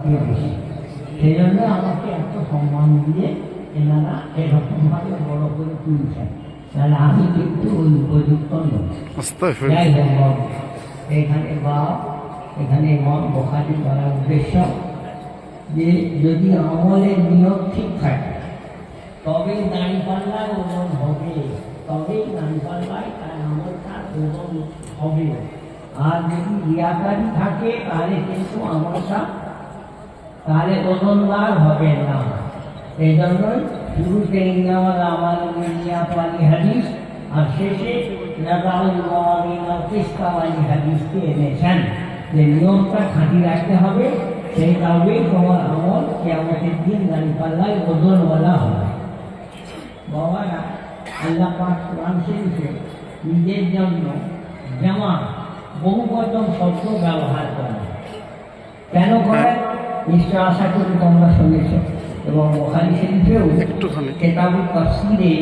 দিয়ে বেশি। সেই জন্য আমাকে এত সম্মান দিয়ে এনারা এরকমভাবে বড় করে তুলছেন, তাহলে আমি কিন্তু ওই উপযুক্ত নই। যাই হোক, এখানে এখানে ইমাম বুখারী বলার উদ্দেশ্য যে যদি আমলের নিয়ত ঠিক থাকে তবেই দাঁড়িপাল্লায় ওজন হবে, তবেই দাঁড়িপাল্লায় তার আমলটা ওজন হবে। আর যদি রিয়াকারি থাকে তাহলে কিন্তু আমলটা তাহলে ওজনদার হবে না। এই জন্যই শুরুতে ইন্নামাল আমালু বিন্নিয়াত ওয়ালি হাদিস আর শেষে নাযাউল মাওয়াজিনাল কিসত ওয়ালি হাদিসকে এনেছেন যে নিয়মটা খাঁটি রাখতে হবে, সেই তবেই তোমার আমল কিয়ামতের দিন দাঁড়িপাল্লায় ওজনওয়ালা হবে। বাবারা, আল্লাহ পাক কোরআন শরীফে নিজের জন্য জামা বহুবচন শব্দ ব্যবহার করেন। কেন করেন? নিশ্চয় আশা করি তোমরা শুনেছ। এবং বুখারী শরীফেও কিতাবুত তাফসীরে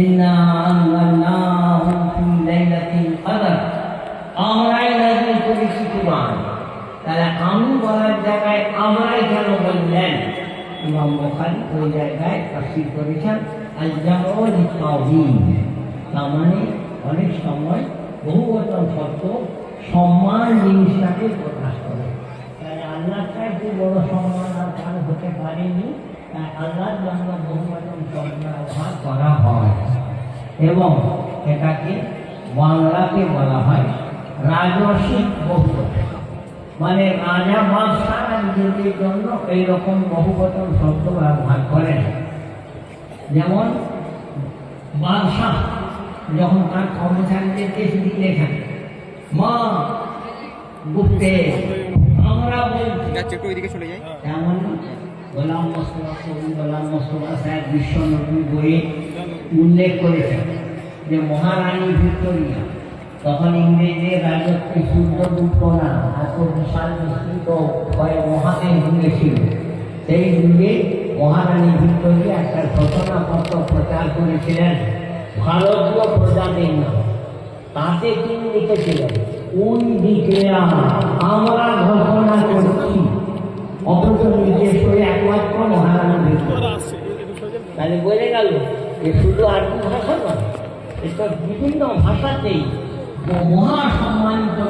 ইন্না আনজালনাহু ফি লাইলাতিল কদর, আমরাই নাযিল করেছি কুরআন। তাহলে আমি বলার জায়গায় আমরাই কেন বললেন? ইমাম বুখারী ওই জায়গায় তাফসীর করেছেন আল জামউ লিত-তাযীম, তার মানে অনেক সময় বহুবচন শব্দ সম্মান জিনিসটাকে প্রকাশ করে। তাই আল্লাহর চাইতে বড় সম্মান আর কার হতে পারেনি, তাই আল্লাহর জন্য বহুবচন শব্দ ব্যবহার করা হয়। এবং এটাকে বাংলাতে বলা হয় রাজসিক বহুবচন, মানে রাজা বাদশাহ নিজেদের জন্য এইরকম বহুবচন শব্দ ব্যবহার করেন। যেমন বাদশাহ যখন তার কর্মচারীদেরকে চিঠি লেখেন, মা গুপ্তে আমরা তেমন গোলাম মোস্তফা সাহেব বিশ্বনবী বইয়ে উল্লেখ করেছেন যে মহারানী ভিক্টোরিয়া তখন ইংরেজদের রাজত্বে সূর্যগুপ্ত না এত বিশাল বিস্তৃত কয়েক মহাদেশ যুগে ছিল। সেই যুগে মহারানী ভিক্টোরিয়া একটা ঘোষণাপত্র প্রচার করেছিলেন ভারতীয় প্রজাদের নাম। তাতে তিনি লিখেছিলেন কোন দিকে আমরা ঘোষণা করছি, অথচ নিজের সঙ্গে একমাত্র মহারানী ভিক্টোরিয়া। তাহলে বলে গেল যে শুধু আরবি ভাষা নয়, এটা বিভিন্ন ভাষাতেই মহা সম্মানিত